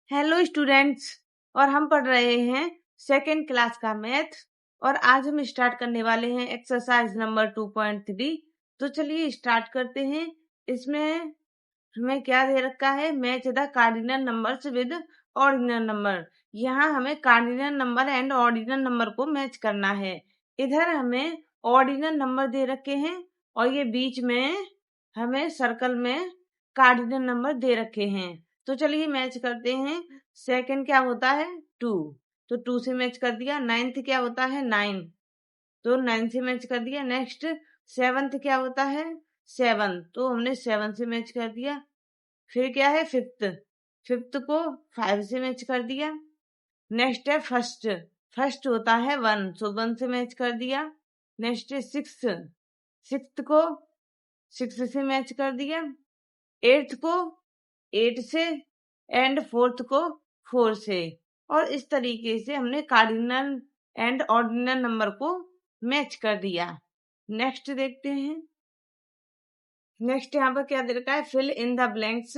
Hello students, और हम पढ़ रहे हैं सेकेंड क्लास का मैथ। और आज हम स्टार्ट करने वाले हैं एक्सरसाइज नंबर 2.3। तो चलिए स्टार्ट करते हैं। इसमें हमें क्या दे रखा है? Match the cardinal numbers with ordinal number. यहाँ हमें cardinal number and ordinal number को मैच करना है। इधर हमें ऑर्डिनल नंबर दे रखे हैं और ये बीच में हमें सर्कल में कार्डिनल नंबर दे रखे हैं। तो चलिए मैच करते हैं। सेकंड क्या होता है? 2, तो 2 से मैच कर दिया। नाइन्थ क्या होता है? 9, तो 9 से मैच कर दिया। नेक्स्ट सेवंथ क्या होता है? 7, तो हमने 7 से मैच कर दिया। फिर क्या है? फिफ्थ, फिफ्थ को 5 से मैच कर दिया। नेक्स्ट है फर्स्ट, फर्स्ट होता है 1, सो 1 से मैच कर दिया। नेक्स्ट है सिक्स, सिक्स को 6 से मैच कर दिया। एट्थ को 8 से एंड फोर्थ को 4 से। और इस तरीके से हमने कार्डिनल एंड ऑर्डिनल नंबर को मैच कर दिया। नेक्स्ट देखते हैं। नेक्स्ट यहाँ पर क्या दे रखा है? Fill in the blanks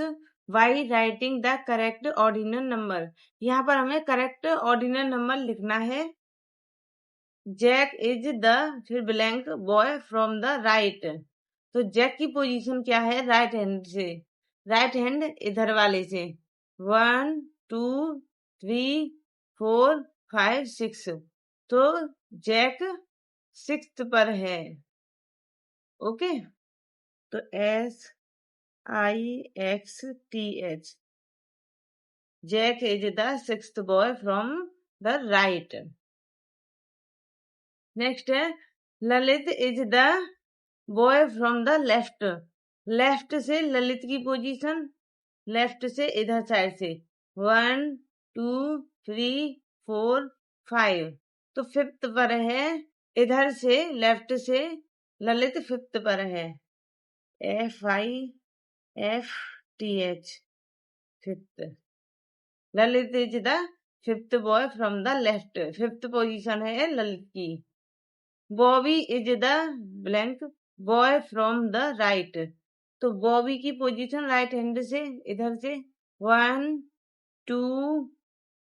by writing the correct ordinal number. यहाँ पर हमें करेक्ट ऑर्डिनल नंबर लिखना है। जैक इज द, फिर blank, boy from the right. तो जैक की पोजीशन क्या है? राइट हैंड से, राइट हैंड इधर वाले से। 1 2 3 4 5 6, तो जैक सिक्स्थ पर है। ओके, तो SIXTH, Jack is the sixth boy from the right. Next है Lalit is the boy from the left. Left से ललित की पोजीशन, लेफ्ट से इधर साइड से 1 2 3 4 5, तो फिफ्थ पर है। इधर से लेफ्ट से ललित फिफ्थ पर है। FIFTH, fifth. Lalit is the fifth boy from the left, fifth position है ललित की। Bobby is the blank, boy from the right. तो बॉबी की पोजीशन राइट हैंड से इधर से 1 2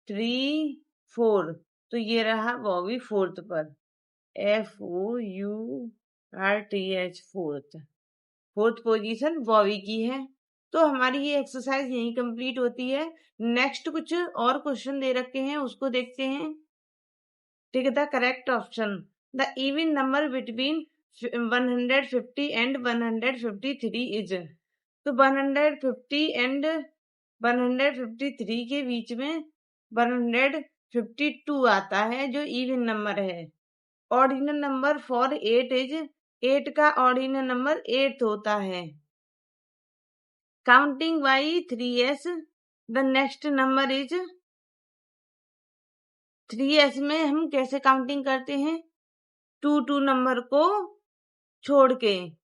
3 4, तो ये रहा बॉबी फोर्थ पर। FOURTH, fourth, fourth position Bobby की है। तो हमारी ये एक्सरसाइज यही कंप्लीट होती है। नेक्स्ट कुछ और क्वेश्चन दे रखे हैं, उसको देखते हैं। Tick the correct option. The even number between 150 and 153 is. तो 150 एंड 153 के बीच में 152 आता है, जो इवन नंबर है। ऑर्डिनल नंबर फॉर 8 इज, 8 का ऑर्डिनल नंबर 8 होता है। Counting by 3s, the next number is 3s में हम कैसे काउंटिंग करते हैं? 2 नंबर को छोड़ के,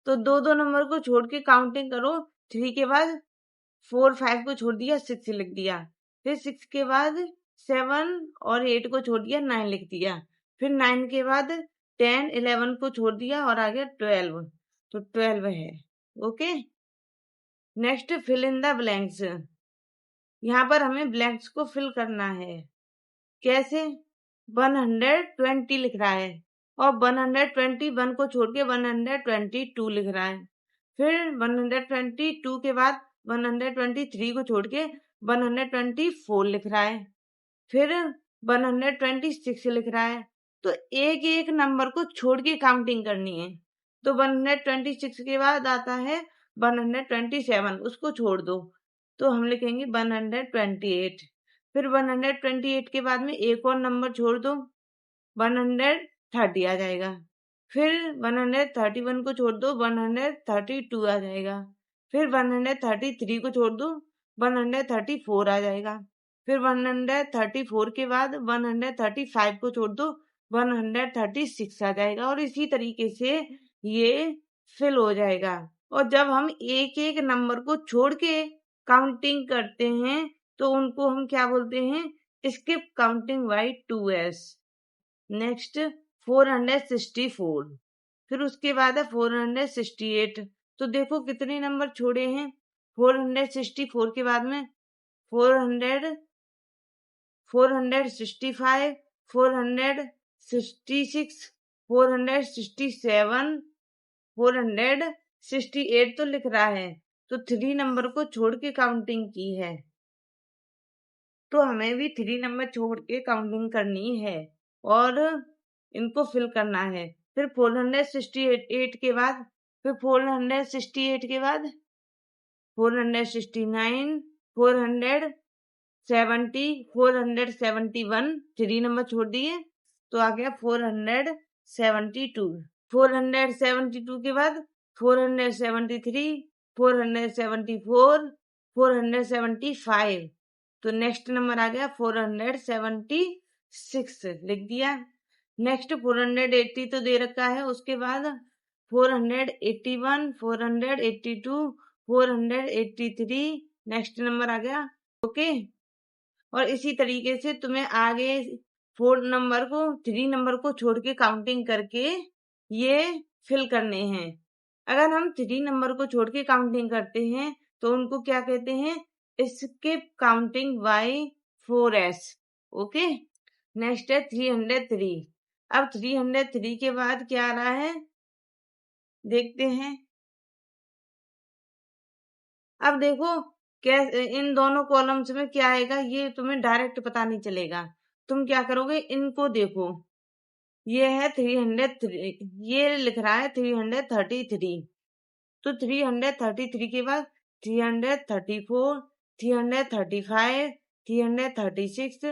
तो 2 नंबर को छोड़ के काउंटिंग करो। 3 के बाद 4 5 को छोड़ दिया, 6 लिख दिया। फिर 6 के बाद 7 और 8 को छोड़ दिया, 9 लिख दिया। फिर 9 के बाद 10 11 को छोड़ दिया और आ गया 12, तो 12 है। Okay, next fill in the blanks. यहाँ पर हमें ब्लैंक्स को फिल करना है। कैसे? 120 लिख रहा है और 121 को छोड़ के 122 लिख रहा है। फिर 122 के बाद 123 को छोड़ के 124 लिख रहा है। फिर 126 लिख रहा है। तो एक एक नंबर को छोड़ के काउंटिंग करनी है। तो 126 के बाद आता है 127, उसको छोड़ दो, तो हम लिखेंगे 128। फिर 128 के बाद में एक और नंबर छोड़ दो, 130 आ जाएगा। फिर 131 को छोड़ दो, 132 आ जाएगा। फिर 133 को छोड़ दो, 134 आ जाएगा। फिर 134 के बाद 135 को छोड़ दो, 136 आ जाएगा। और इसी तरीके से ये फिल हो जाएगा। और जब हम एक एक नंबर को छोड़ के काउंटिंग करते हैं तो उनको हम क्या बोलते हैं? Skip counting by 2s। Next 464, फिर उसके बाद है 468। तो देखो कितने नंबर छोड़े हैं। 464 के बाद में 465, 466, 467, 468 तो लिख रहा है, तो 3 नंबर को छोड़ के काउंटिंग की है, तो हमें भी 3 नंबर छोड़ के काउंटिंग करनी है और इनको फिल करना है। फिर 468 के बाद, फिर 468 के बाद 469, 470, 471, 3 नंबर छोड़ दिए तो आ गया 472। 472 के बाद 473, 474, 475, तो नेक्स्ट नंबर आ गया 476, लिख दिया। नेक्स्ट 480 तो दे रखा है, उसके बाद 481, 482, 483, नेक्स्ट नंबर आ गया। ओके, और इसी तरीके से तुम्हें आगे 3 नंबर को छोड़ के काउंटिंग करके ये फिल करने हैं। अगर हम 3 नंबर को छोड़ के काउंटिंग करते हैं तो उनको क्या कहते हैं, skip counting by 4s। Okay, next है 303। अब 303 के बाद क्या आ रहा है देखते हैं। अब देखो कैसे इन दोनों कॉलम्स में क्या आएगा, ये तुम्हें डायरेक्ट पता नहीं चलेगा। तुम क्या करोगे, इनको देखो, ये है 303, ये लिख रहा है 333, तो 333 के बाद 334, 335, 336,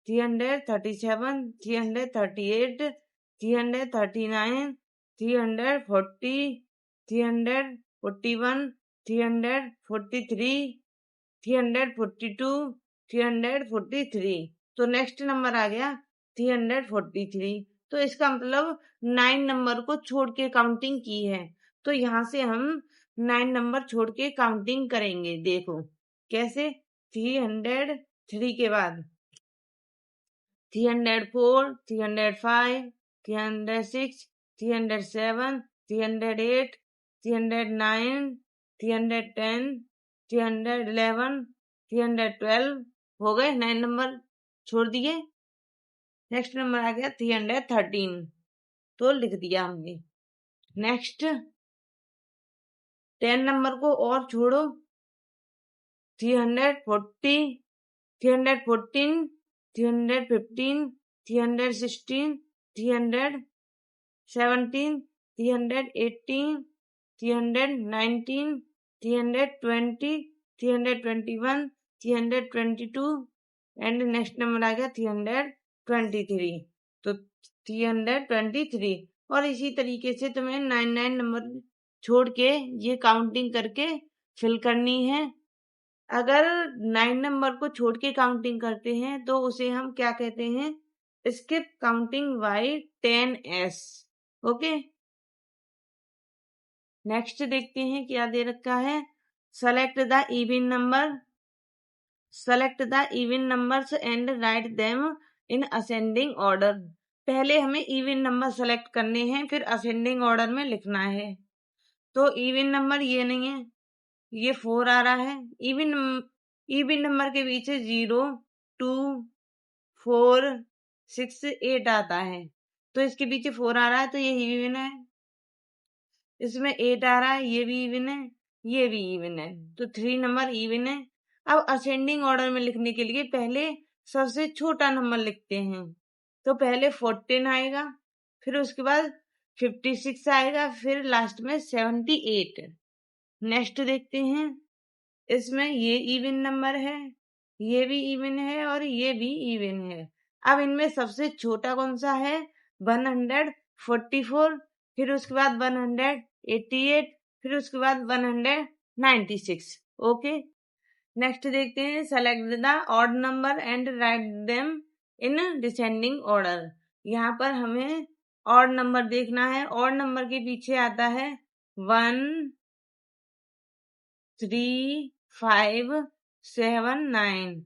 337, 338, 339, 340, 341, 343, 342, 343, तो नेक्स्ट नंबर आ गया 343। तो इसका मतलब 9 नंबर को छोड़ के काउंटिंग की है, तो यहाँ से हम 9 नंबर छोड़ के काउंटिंग करेंगे। देखो कैसे, 303 के बाद 304, 305, 306, 307, 308, 309, 310, 311, 312 हो गए, 9 नंबर छोड़ दिए। नेक्स्ट नंबर आ गया 313, तो लिख दिया हमने। नेक्स्ट 10 नंबर को और छोड़ो, 340, 314, 315, 316, 317, 318, 319, 320, 321, 322 एंड नेक्स्ट नंबर आ गया 323, तो 323। और इसी तरीके से तुम्हें 9 नंबर छोड़ के ये काउंटिंग करके फिल करनी है। अगर 9 नंबर को छोड़ के काउंटिंग करते हैं तो उसे हम क्या कहते हैं, skip counting by 10s। Okay, next देखते हैं क्या दे रखा है। Select the even number, select the even numbers and write them in ascending order. पहले हमें इवन नंबर सेलेक्ट करने हैं, फिर असेंडिंग ऑर्डर में लिखना है। तो इवन नंबर ये नहीं है, ये 4 आ रहा है। इवन नंबर के पीछे 0, 2, 4, 6, 8 आता है, तो इसके पीछे 4 आ रहा है, तो ये इवन है। इसमें 8 आ रहा है, ये भी इवन है, ये भी इवन है, तो 3 नंबर इवन है। अब असेंडिंग ऑर्डर में लिखने के लिए पहले सबसे छोटा नंबर लिखते हैं, तो पहले 14 आएगा, फिर उसके बाद 56 आएगा, फिर लास्ट में 78। नेक्स्ट देखते हैं, इसमें ये इवन नंबर है, ये भी इवन है और ये भी इवन है। अब इनमें सबसे छोटा कौन सा है, 144, फिर उसके बाद 188, फिर उसके बाद 196। ओके, नेक्स्ट देखते हैं, select the odd number and write them in descending order. यहाँ पर हमें ऑड नंबर देखना है। ऑड नंबर के पीछे आता है 1, 3, 5, 7, 9,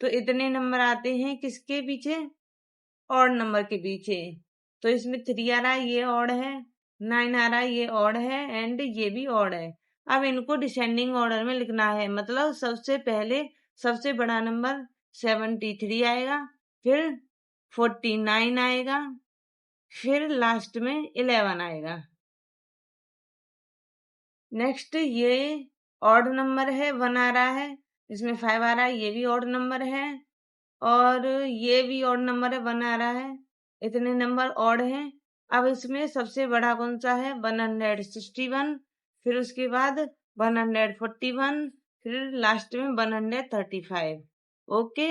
तो इतने नंबर आते हैं किसके पीछे, ऑड नंबर के पीछे। तो इसमें 3 आ रहा है, ये ऑड है, 9 आ रहा है, ये ऑड है, एंड ये भी ऑड है। अब इनको डिसेंडिंग ऑर्डर में लिखना है, मतलब सबसे पहले सबसे बड़ा नंबर, 73 आएगा, फिर 49 आएगा, फिर लास्ट में 11 आएगा। नेक्स्ट ये ऑड नंबर है, 1 आ रहा है, इसमें 5 आ रहा है, ये भी ऑड नंबर है, और ये भी ऑड नंबर है, 1 आ रहा है। इतने नंबर ऑड हैं। अब इसमें सबसे बड़ा कौन सा है? 161, फिर उसके बाद 141, फिर लास्ट में 135। ओके,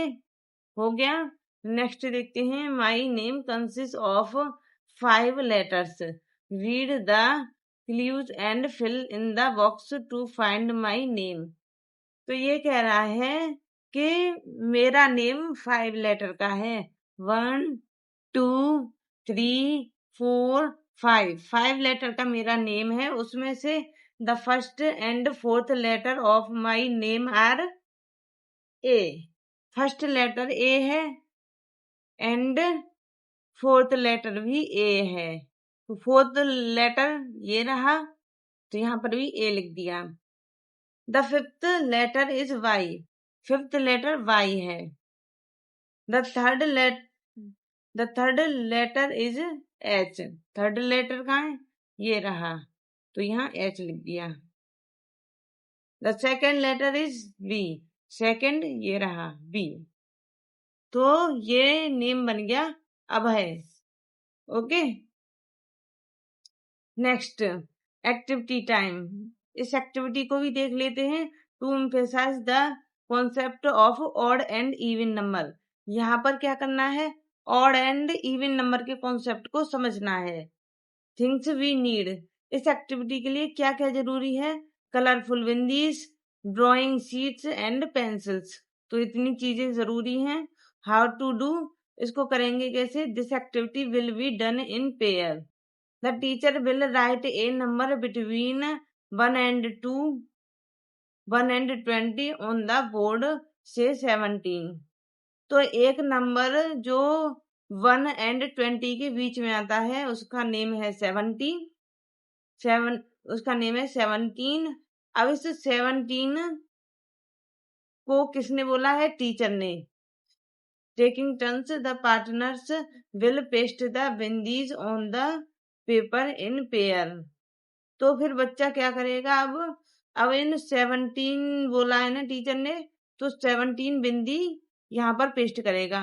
हो गया। नेक्स्ट देखते हैं। My name consist of 5 letters, read the clues and fill in the box to find my name. तो ये कह रहा है कि मेरा नेम 5 लेटर का है। 1 2 3 4 5, 5 लेटर का मेरा नेम है। उसमें से the first and fourth letter of my name are A. First letter A है एंड फोर्थ लेटर भी ए है, तो फोर्थ लेटर ये रहा, तो यहाँ पर भी ए लिख दिया। The fifth letter is Y, fifth letter Y है। The third letter is H, third letter कहाँ है? ये रहा, तो यहाँ एच लिख दिया। The second letter is B, second ये रहा बी, तो ये नेम बन गया Abhay. Okay, next activity time. इस एक्टिविटी को भी देख लेते हैं। To emphasize the concept of odd and even number. यहाँ पर क्या करना है? ऑड एंड इवन नंबर के कॉन्सेप्ट को समझना है। थिंग्स वी नीड, इस एक्टिविटी के लिए क्या क्या जरूरी है? Colourful bindis, drawing sheets and pencils. तो इतनी चीजें जरूरी हैं। हाउ टू डू, इसको करेंगे कैसे? This activity will be done in pair. The teacher will write a number between 1 and 2, 1 and 20 on the board, say 17। तो एक नंबर जो 1 and 20 के बीच में आता है उसका नेम है 17। उसका नेम है 17। अब इस 17 को किसने बोला है? टीचर ने। Taking turns the partners will paste the bindis on the paper in pair. तो फिर बच्चा क्या करेगा? अब इन 17 बोला है ना टीचर ने, तो 17 बिंदी यहाँ पर पेस्ट करेगा।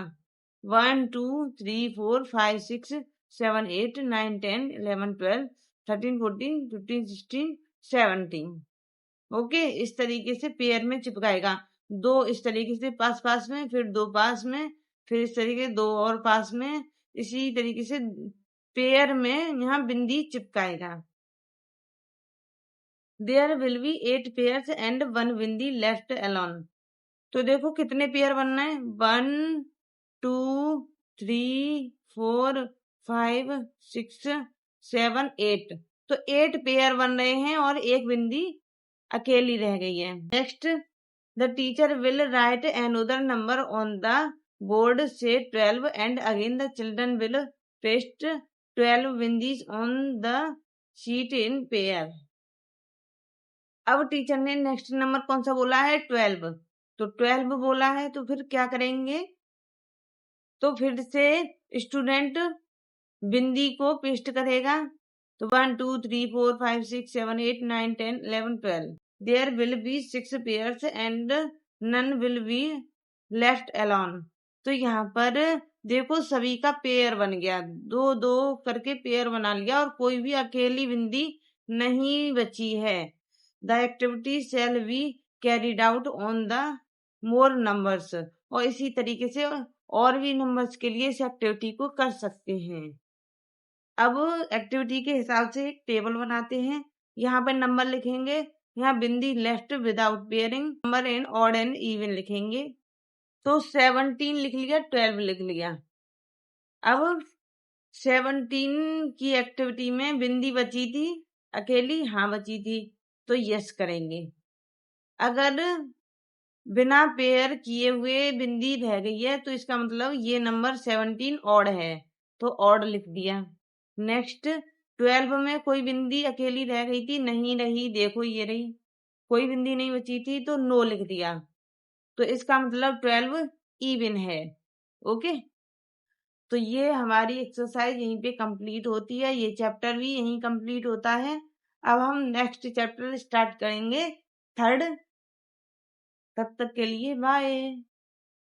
1 2 3 4 5 6 7 8 9 10 11 12 13 14 15 16 17। ओके, इस तरीके से पेयर में चिपकाएगा। दो इस तरीके से पास पास में, फिर दो पास में, फिर इस तरीके दो और पास में, इसी तरीके से पेयर में यहाँ बिंदी चिपकाएगा। There will be 8 pairs and 1 बिंदी लेफ्ट अलोन। तो देखो कितने पेयर बनना है? 1 2 3 4 5 6 7 8। तो 8 पेयर बन रहे हैं और एक बिंदी अकेली रह गई है। Next, the teacher will write another number on the board से 12 and again the children will paste 12 bindis on the sheet in pair. अब टीचर ने नेक्स्ट नंबर कौन सा बोला है? 12। तो 12 बोला है, तो फिर क्या करेंगे? तो फिर से स्टूडेंट बिंदी को पेस्ट करेगा। तो 1 2 3 4 5 6 7 8 9 10 11 12। There will be 6 pairs and none will be left alone. तो यहाँ पर देखो सभी का पेयर बन गया, दो दो करके पेयर बना लिया और कोई भी अकेली बिंदी नहीं बची है। The activity shall be carried out on the more numbers. और इसी तरीके से और भी नंबर्स के लिए इस एक्टिविटी को कर सकते हैं। अब एक्टिविटी के हिसाब से एक टेबल बनाते हैं। यहाँ पर नंबर लिखेंगे, यहाँ बिंदी left without pairing, number in odd and even लिखेंगे। तो 17 लिख लिया, 12 लिख लिया। अब 17 की एक्टिविटी में बिंदी बची थी अकेली, हाँ बची थी, तो यस करेंगे। अगर बिना पेयर किए हुए बिंदी रह गई है तो इसका मतलब ये नंबर 17 ऑड है, तो ऑड लिख दिया। नेक्स्ट, 12 में कोई बिंदी अकेली रह गई थी, नहीं रही, देखो ये रही, कोई बिंदी नहीं बची थी, तो नो लिख दिया। तो इसका मतलब 12 इवन है। ओके, तो ये हमारी एक्सरसाइज यहीं पे कंप्लीट होती है, ये चैप्टर भी यहीं कंप्लीट होता है। अब हम नेक्स्ट चैप्टर स्टार्ट करेंगे, थर्ड। तब तक के लिए बाय।